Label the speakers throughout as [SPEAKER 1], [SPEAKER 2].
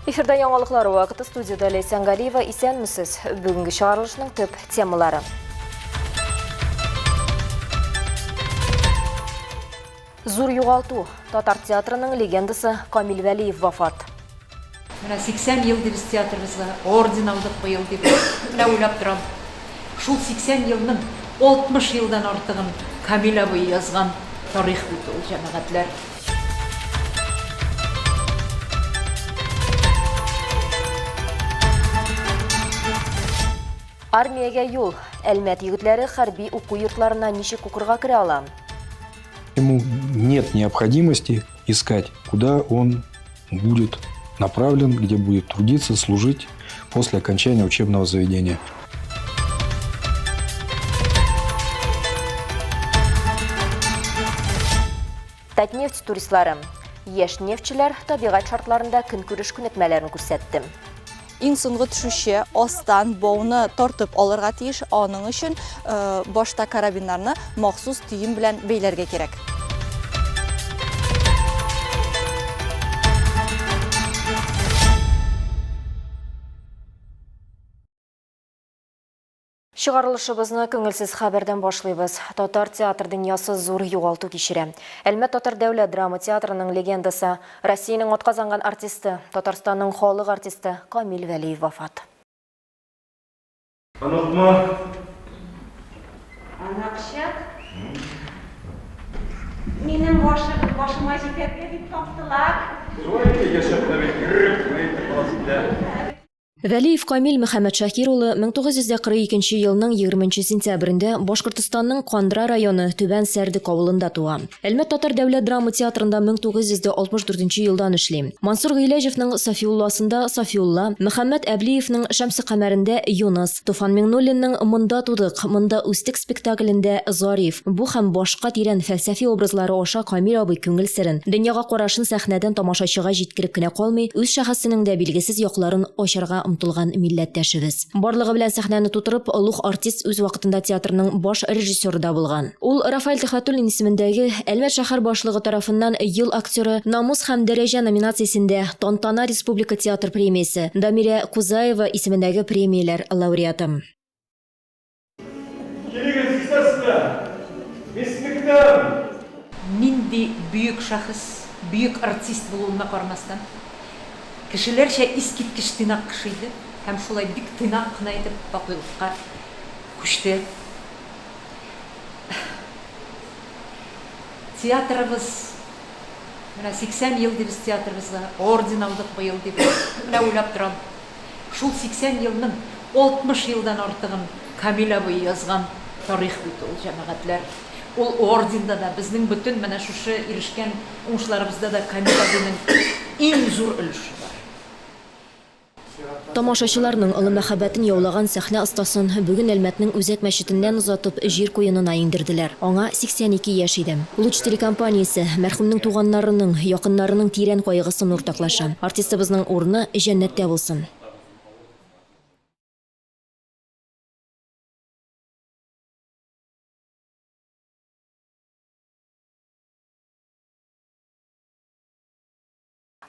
[SPEAKER 1] Эфирда яңалыклар вакыты, студияда Лейсан Галиева. Исәнмесез? Бүгенге чыгарылышның төп темалары. Зур югалту. Татар театрының легендасы Камил Вәлиев вафат.
[SPEAKER 2] Менә 80 ел дип театрыбызга орден алдык быел дип. Менә уйлап торам. Шул 80 елның 60 елдан артыгын Камил абый язган тарих бит ул, җәмәгатьләр.
[SPEAKER 1] Армиягә юл. Әлмәт егетләре хәрби уку йортларына ничек укырга керә ала?
[SPEAKER 3] Ему нет необходимости искать, куда он будет направлен, где будет трудиться, служить после окончания учебного заведения.
[SPEAKER 1] Татнефть туристлары. Яшь нефтчеләр табигать шартларында көнкүреш күнекмәләрен күрсәтте.
[SPEAKER 4] Иң соңгы төшүче астан бауны тартып алырга тиеш, аның өчен башта карабиннарны махсус төйем белән бәйләргә кирәк.
[SPEAKER 1] Чыгарылышыбызны күңелсез хәбәрдән башлыйбыз. Татар театр дөньясы зур югалту кичерә. Әлмәт Татар дәүләт драма театрының легендасы, Россиянең атказанган артисты, Татарстанның халык артисты Камил Вәлиев вафат.
[SPEAKER 5] Анакма.
[SPEAKER 6] Анакчык. Минем башыма җитәргә дип таптылар.
[SPEAKER 1] Вәлиев Камил Мөхәммәд Шакир улы 1942 елның 20 сентябрендә Башкортстанның Кандра районы Түбән Сәрдек авылында туа. Әлмәт Татар дәүләт драма театрында 1964 елдан эшли. Мансур Гыйләҗевнең Сафиулласында Сафиулла, Мөхәммәд Әблиевнең Шәмсе камәрендә Юныс, Туфан Миңнуллинның Монда тудык, монда үстек спектаклендә Зариф. Бу һәм башка тирән фәлсәфи образлары аша Камил абый күңел серен, дөньяга карашын сәхнәдән тамашачыга җиткереп кенә калмый, үз шәхесенең дә билгесез якларын ачарга омтылган милләттәшебез. Барлыгы белән сәхнәне тутырып, улуг артист үз вакытында театрның баш режиссеры да булган. Ул Рафаэль Төхвәтуллин исемендәге Әлмәт шәһәр башлыгы тарафыннан ел актеры намус һәм дәрәҗә номинациясендә Тантана Республика театр премиясе, Дамира Кузаева исемендәге премияләр лауреаты.
[SPEAKER 2] Нинди бүйек шәхес, бүйек артист булуына карамастан, кешеләрчә искиткеч тыйнак кеше иде һәм шулай бик тыйнак кына итеп бакыйлыкка күчте. Театрыбыз менә 80 ел дип театрыбызга орден алдык быел дип. Менә уйлап торам. Шул 80 елның 60 елдан артыгын Камил абый язган тарих бит ул, җәмәгатьләр. Ул орденда да безнең бөтен менә шушы ирешкән уңышларыбызда да Камил абыйның иң зур өлеше бар.
[SPEAKER 1] Тамашачыларның олы мәхәббәтен яулаган сәхнә остасын бүген Әлмәтнең Үзәк мәчетеннән узатып җир куенына иңдерделәр. Аңа 82 яшь иде. Луч телекомпаниясе мәрхүмнең туганнарының, якыннарының тирән кайгысын уртаклаша. Артистыбызның урыны җәннәттә булсын.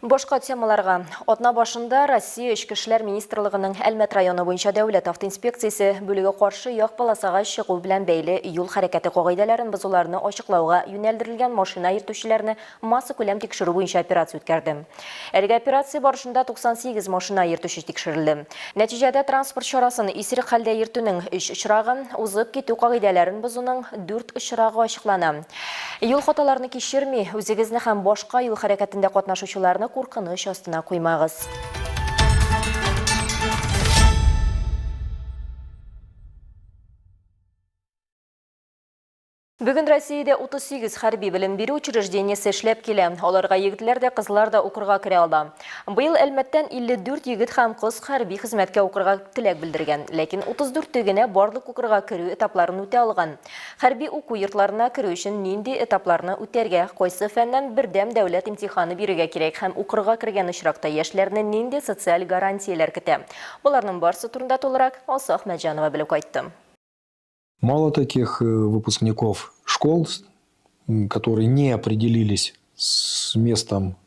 [SPEAKER 1] Башка темаларга. Атна башында Россия Эчке эшләр министрлыгының Әлмәт районы буенча дәүләт автоинспекциясе бүлеге каршы як полосага чыгу белән бәйле юл хәрәкәте кагыйдәләрен бозуларны ачыклауга юнәлдерелгән машина йөртүчеләрне масса күләм тикшерү буенча операция үткәрде. Әлеге операция барышында 98 машина йөртүче тикшерелде. Нәтиҗәдә транспорт чарасын исерек хәлдә йөртүнең 3 очрагы, узып китү кагыйдәләрен бозуның 4 очрагы ачыклана. Юл хаталарны кичерми, үзегезне һәм башка юл хәрәкәтендә катнашучыларны куркыныч астына куймагыз. Бүген Россиядә 38 хәрби белем бирү учреждениесе эшләп килә. Аларга егетләр дә, кызлар да укырга керә ала. Быел Әлмәттән 54 егет һәм кыз хәрби хезмәткә укырга теләк белдергән, ләкин 34 генә барлык укырга керү этапларын үтә алган. Хәрби уку йортларына керү өчен нинди этапларны үтәргә, кайсы фәннән бердәм дәүләт имтиханы бирергә кирәк һәм укырга кергән очракта яшьләрне нинди социаль гарантияләр көтә. Буларның барысы турында тулырак Алса Әхмәтҗанова белеп кайтты.
[SPEAKER 3] Мало таких выпускников школ, которые не определились с местом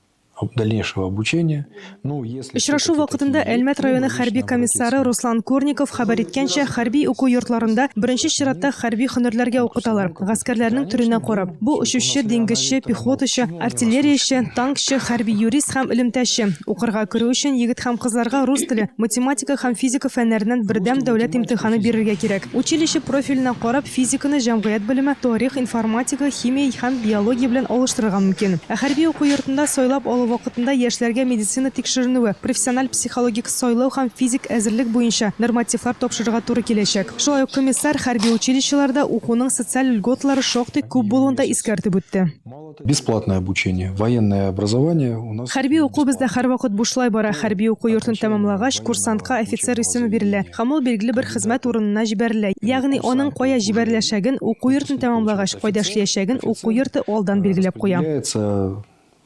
[SPEAKER 3] дальнейшего обучения. Ну, если
[SPEAKER 5] Очрашу вакытында Әлмәт районы хәрби комиссары Руслан Корников хәбәр иткәнчә, хәрби уку йортларында беренче чиратта хәрби һөнәрләргә укыталар. Гаскәрләрнең түренә карап. Бу учучы, диңгезче, пехотачы, артиллерияче, танкчы, хәрби юрист һәм элемтәче. Укырга керү өчен егет һәм кызларга рус теле, математика һәм физика фәннәреннән бердәм дәүләт имтиханы бирергә кирәк. Училище профиленә карап, физиканы, җәмгыять белеме, тарих, информатика, химия һәм биология белән алыштырырга мөмкин. Ә хәрби уку йортында сайлап алу вакытында яшьләргә медицина тикшеренүе, профессиональ психологик сайлау һәм физик әзерлек буенча нормативлар тапшырырга туры киләчәк. Шулай ук комиссар хәрби училищеларда укуның социаль льготлары шактый күп булуында искәртеп үтте.
[SPEAKER 3] Бесплатное обучение, военное образование у нас.
[SPEAKER 5] Хәрби уку бездә һәрвакыт бушлай бара. Хәрби уку йортын тәмамлагач, курсантка офицер исеме бирелә. Һәм ул белгиле бер хезмәт урынына җибәрелә. Ягъни аның кая җибәреләчәген, уку йортын тәмамлагач, кайда эшләячәген уку йорты алдан белгиләп куя.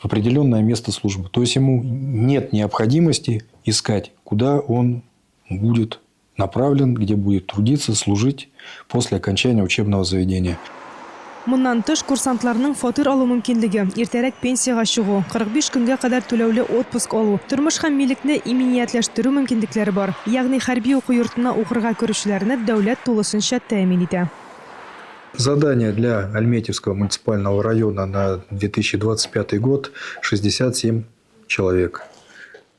[SPEAKER 3] Определенное место службы. То есть ему нет необходимости искать, куда он будет направлен, где будет трудиться, служить после окончания учебного заведения.
[SPEAKER 5] Моннан тыш курсантларның фатир алу мөмкинлеге, иртәрәк пенсияга чыгу, 45 көнгә кадәр түләүле отпуск алу, тормыш һәм милекне иминиятләштерү мөмкинлекләре бар. Ягъни хәрби уку йортына укырга керүчеләрне дәүләт тулысынча тәэмин итә.
[SPEAKER 3] Задание для Альметьевского муниципального района на 2025 год 67 человек.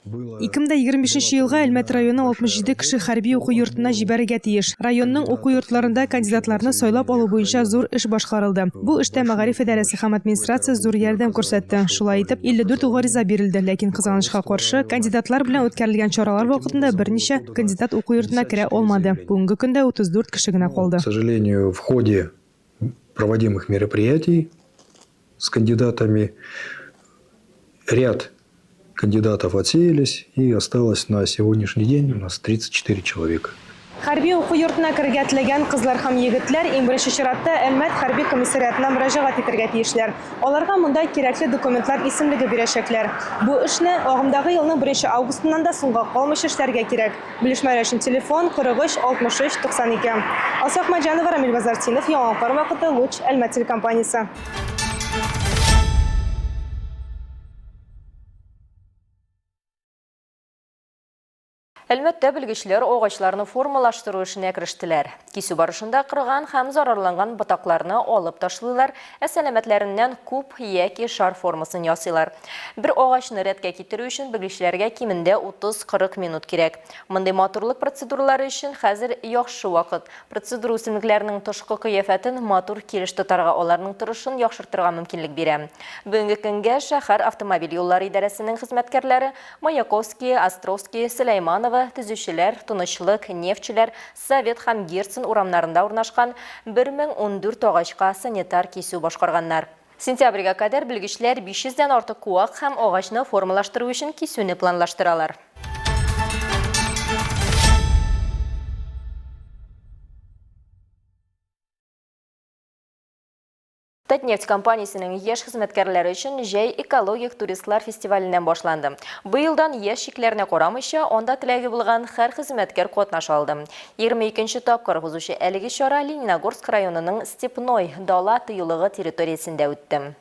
[SPEAKER 5] 2025 елга Әлмәт районы 67 кеше хәрби уку йортына җибәрергә тиеш. Районның уку йортларында кандидатларны сайлап алу буенча зур эш башкарылды. Бу эштә мәгариф идарәсе һәм администрация зур ярдәм күрсәтте. Шулай итеп 54 гариза бирелде, ләкин кызганычка каршы кандидатлар белән үткәрелгән чаралар вакытында берничә кандидат уку йортына керә алмады. Бүгенге көндә 34 кеше генә калды.
[SPEAKER 3] К сожалению, в ходе проводимых мероприятий с кандидатами ряд кандидатов отсеялись, и осталось на сегодняшний день у нас 34 человека.
[SPEAKER 5] Хәрби уку йортына керергә теләгән кызлар һәм егетләр иң беренче чиратта Әлмәт хәрби комиссариатына мөрәҗәгать итәргә тиешләр. Аларга монда кирәкле документлар исемлеге бирәчәкләр. Бу эшне агымдагы елның 1 августыннан да соңга калмыйча эшләргә кирәк. Белешмәләр өчен телефон 43 63 92. Асак Маҗанова, Рамил Базартинов, Яңа вакыты, Луч, Әлмәт телекомпаниясе.
[SPEAKER 1] Әлмәттә белгечләр агачларны формалаштыру эшенә керештеләр. Кисү барышында кырган һәм зарарланган ботакларны алып ташлыйлар, ә сәламәтләреннән күп яки шар формасын ясыйлар. Бер агачны рәткә китерү өчен белгечләргә кимендә 30-40 минут кирәк. Мондый матурлык процедуралары өчен хәзер яхшы вакыт. Процедура үсемлекләренең тышкы кыяфәтен матур килеш тотарга, аларның торышын яхшыртырга мөмкинлек бирә. Бүгенге көнгә шәһәр автомобиль юллары идарәсенең хезмәткәрләре Маяковский, Островский, Сөләйманова төзүчеләр, Тынычлык, Нефтчеләр, Совет һәм Герцен урамнарында урнашкан 1014 агачка санитар кисү башкарганнар. Сентябрьгә кадәр белгечләр 500-дән артык куак һәм агачны формалаштыру өчен кисүне планлаштыралар. Татнефть компаниясенең яшь хезмәткәрләре өчен җәй экологик туристлар фестиваленнән башланды. Быелдан яшь чикләренә карамыйча, анда теләге булган һәр хезмәткәр катнаша алды. 22нче тапкыр узучы әлеге чара Лениногорск районының Степной дала тыюлыгы территориясендә үтте.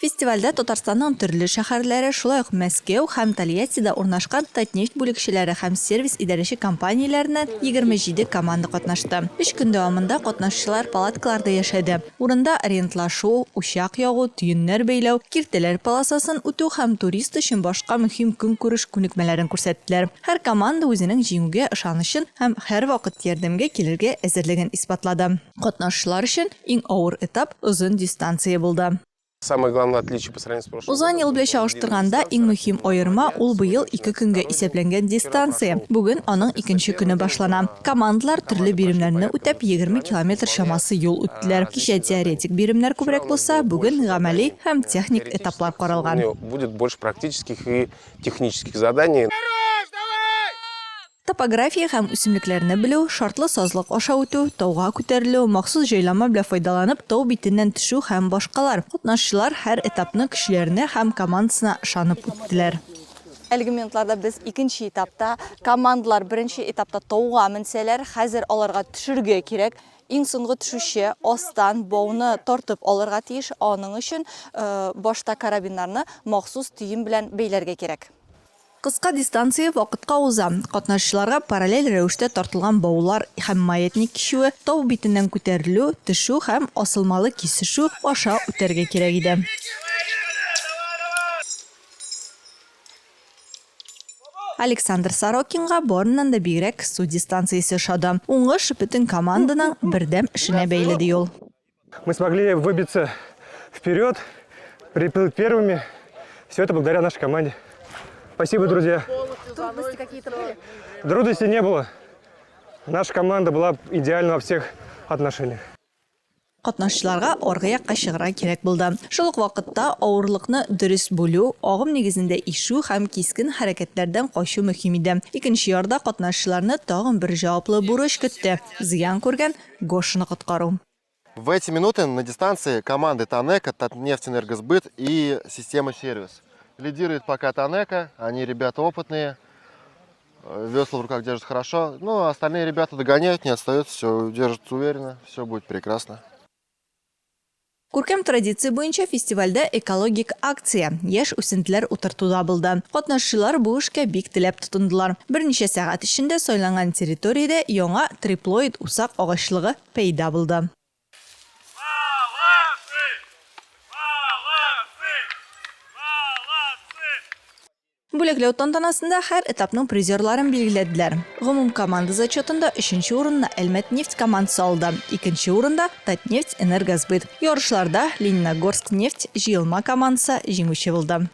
[SPEAKER 4] Фестивальдә Татарстанның төрле шәһәрләре, шулай ук Мәскәү һәм Тольяттида урнашкан Татнефть бүлекчеләре һәм сервис идарәче компанияләреннән 27 команда катнашты. 3 көн дәвамында катнашучылар палаткаларда яшәде. Урында ориентлашу, учак ягу, төеннәр бәйләү, киртәләр полосасын үтү һәм турист өчен башка мөһим көнкүреш күнекмәләрен күрсәттеләр. Һәр команда үзенең җиңүгә ышанычын һәм һәр вакыт ярдәмгә килергә әзерлеген исбатлады. Катнашучылар өчен иң авыр этап озын дистанция булды.
[SPEAKER 7] Самое главное отличие по сравнению с прошлым.
[SPEAKER 4] Узган ел белән чагыштырганда иң мөһим аерма ул быел 2 көнгә исәпләнгән дистанция. Бүген аның 2нче көне башлана. Командалар төрле биремнәрне үтәп 20 км шамасы юл үттеләр. Кичә теоретик биремнәр күбрәк булса, бүген гамәли һәм техник этаплар каралган.
[SPEAKER 7] Будет больше практических и технических заданий.
[SPEAKER 4] Топография һәм үсемлекләрне белү, шартлы сазлык аша үтү, тауга күтәрелү, махсус җайланма белән файдаланып, тау битеннән төшү һәм башкалар. Катнашучылар һәр этапны кешеләренә һәм командасына ышанып үттеләр. Әлгі минутларда біз икенче этапта, командалар бірінші этапта тауға мінселер, хәзер аларға түшірге керек. Иң соңғы төшүче остан бауны тартып алырга тиеш, аның өчен башта карабиннарны махсус төйем белән бәйләргә кирәк. Кыска дистанция вакытка уза. Катнашчыларга параллель рәвештә тартылган баулар һәм маятник кишүе, тау битеннән күтәрелү, төшү һәм асылмалы кисешү аша үтәргә кирәк иде. Александр Сорокинга борыннан да бигрәк су дистанциясе шада. Уңыш бөтен команданың бердәм эшенә бәйле ди ул.
[SPEAKER 8] Мы смогли выбиться вперед, приплыть первыми. Все это благодаря нашей команде. Спасибо, друзья.
[SPEAKER 4] Трудности какие-то были?
[SPEAKER 8] Трудностей не было. Наша команда была идеальна во всех отношениях.
[SPEAKER 4] Катнашчыларга аргая кашыгыра кирәк булды. Шул ук вакытта авырлыкны дөрес бүлү, агым нигезендә ишү һәм кискен хәрәкәтләрдән качу мөһим иде. Икенче ярда катнашчыларны тагын бер җаваплы бурыч көтте. Зыян күргән Гошины коткару.
[SPEAKER 9] В эти минуты на дистанции команды Танека, Татнефтьэнергосбыт и система сервис. Лидирует пока Танека, они ребята опытные, весла в руках держат хорошо. Ну, остальные ребята догоняют, не отстают, все держатся уверенно, все будет прекрасно.
[SPEAKER 4] Күркәм традиция буенча фестивальдә экологик акция яшь үсентеләр утыртуда булды. Катнашчылар бу эшкә бик теләп тотындылар. Берничә сәгать эчендә сайланган территориядә яңа триплоид усак агачлыгы пәйда булды. Бүләкләү тантанасында һәр этапның призерларын билгеләделәр. Гомум команда зачетында 3нче урынны Әлмәт-нефть командасы алды, 2нче урында Татнефть-энергосбыт. Ярышларда Лениногорск-нефть җыелма командасы җиңүче булды.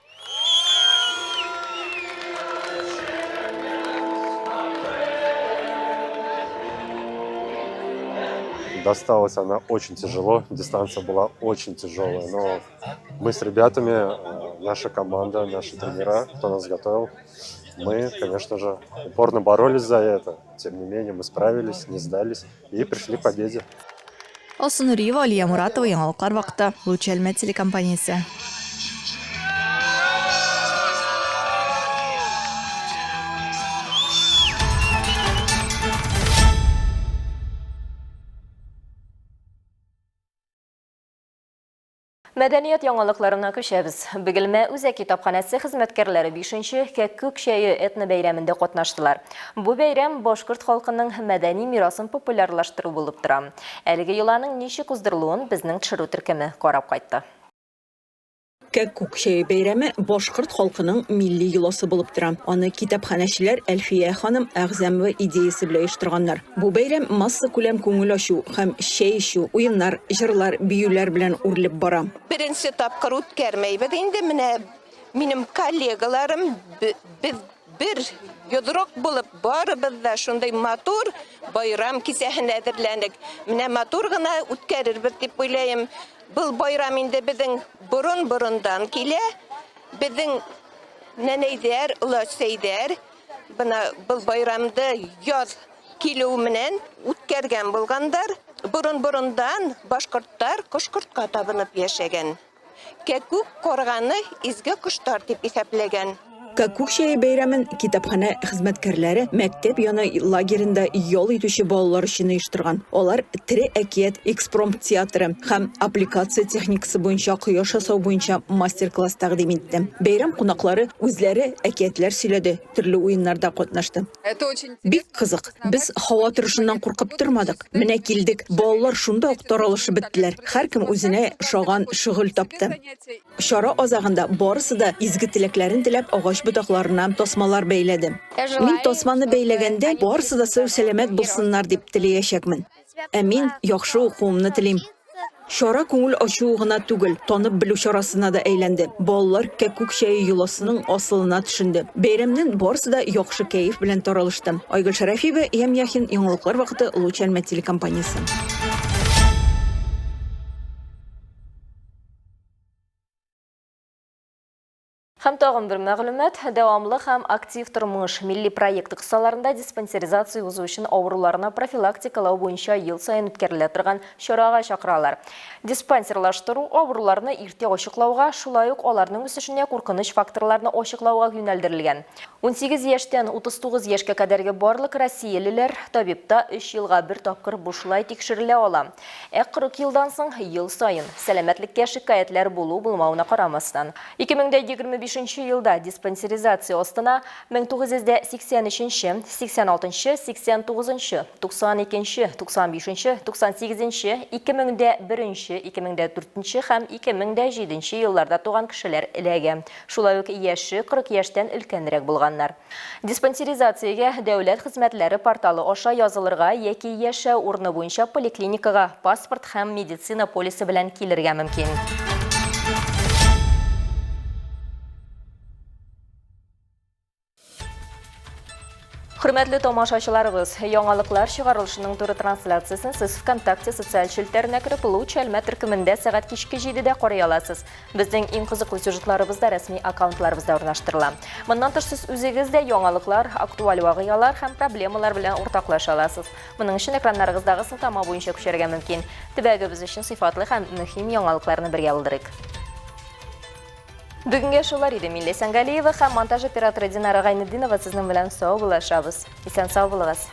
[SPEAKER 10] Досталась она очень тяжело, дистанция была очень тяжелая, но мы с ребятами, наша команда, наши тренера, кто нас готовил, мы, конечно же, упорно боролись за это. Тем не менее, мы справились, не сдались и пришли к победе.
[SPEAKER 4] Алсу Нуриева, Алия Муратова, Яңалыклар вакыты, Лучи Әлмәт телекомпаниясе.
[SPEAKER 1] Мәдәният яңалыкларына күчәбез. Бөгелмә үзәк китапханәсе хезмәткәрләре 5нче Кәккүк чәе этно бәйрәмендә катнаштылар. Бу бәйрәм башкорт халкының мәдәни мирасын популярлаштыру булып тора. Әлеге йоланың ничек уздырылуын безнең төшерү төркеме карап кайтты.
[SPEAKER 11] Кәккүк чәе бәйрәме башкорт халкының милли йоласы булып тора. Аны китапханәчеләр Әлфия ханым әгъзәмле идеясе белән оештырганнар. Бу бәйрәм масса күләм күңел ачу һәм чәй эчү, уеннар, җырлар, биюләр белән үрелеп бара.
[SPEAKER 12] Беренче тапкыр үткәрмәйбез инде, менә минем коллегаларым бер йодрок булып барыбыз да шундай матур байрам кисәһенә әзерләндек. Менә матур гына үткәрербез дип уйлыйм. Бұл байрам инде біздің бұрын-бұрындан келе, біздің нәнәйдер, ұласайдер, бұл байрамды яз келуіменен үткерген болғандар, бұрын-бұрындан башқұрттар құшқұртқа табынып яшеген. Кәккүк қорғаны изге құштар деп есеплеген.
[SPEAKER 11] Кәккүк чәе бәйрәмен китапхана хезмәткәрләре мәктәп яны лагерында ял итүче балалар өчен оештырган. Алар тере әкият, экспромт театры һәм аппликация техникасы буенча кояш ясау буенча мастер-класс тәкъдим итте. Бәйрәм кунаклары үзләре әкиятләр сөйләде, төрле уеннарда катнашты. Бик кызык. Без һава торышыннан куркып тормадык. Менә килдек. Балалар шунда ук таралышып беттеләр. Һәркем үзенә шаган шөгыль тапты. Шара азагында барысы да изге теләкләрен теләп агач ботакларына тасмалар бәйләде. Мин тасманы бәйләгәндә барысы да сау-сәламәт булсыннар дип теләячәкмен. Ә мин яхшы укуымны телим. Шара күңел ачу гына түгел, танып белү чарасына да әйләнде. Балалар Кәккүк чәе йоласының асылына төшенде. Бәйрәмнең барысы да яхшы кәеф белән таралышты. Айгөл Шәрәфиева, Ям Яхин, Яңалыклар вакыты, Лучи Әлмәт телекомпаниясе.
[SPEAKER 1] Һәм тагын бер мәгълүмат, дәвамлы һәм актив тормыш милли проекты кысаларында диспансеризация узу өчен авыруларына профилактикалау буенча ел сайын үткәрелә торган чарага чакыралар. Диспансерлаштыру авыруларны иртә ачыклауга, шулай ук аларның үсешенә куркыныч факторларны ачыклауга юнәлдерелгән. 18 яшьтән 39 яшькә кадәрге барлык россиялеләр табибта 3 елга бер тапкыр бушлай тикшерелә ала. 40 елдан соң ел сайын сәламәтлеккә шикаятләр булу-булмауына карамастан 2025 елда диспансеризация астына 1983, 86, 89, 92, 95, 98, 2001, 2004 һәм 2007 елларда туган кешеләр эләгә. Шулай ук яше 40 яшьтән өлкәнрәк булганнар. Диспансеризациягә дәүләт хезмәтләре порталы аша язылырга яки яшәү урыны буенча поликлиникага паспорт һәм медицина полисы белән килергә мөмкин. Хөрмәтле тамашачыларыбыз, яңалыклар чыгарылышының туры трансляциясын сез ВКонтакте социаль челтәренә кереп, Луч Әлмәт төркемендә сәгать кичке 7-дә карый аласыз. Безнең иң кызыклы сюжетларыбызда рәсми аккаунтларыбызда урнаштырыла. Моннан тыш сез үзегез дә яңалыклар, актуаль вакыйгалар һәм проблемалар белән уртаклаша аласыз. Моның өчен экраннарыгыздагы сылтама буенча күчәргә мөмкин. Төбәгебез өчен сыйфатлы һәм мөһим яңалыкларны бергә булдырыйк. Бүгенге шулар иде. Милли Сәнгалиева һәм монтаж операторы Динара Гайнетдинова сезнең белән сау булышабыз. Исән сау булыгыз.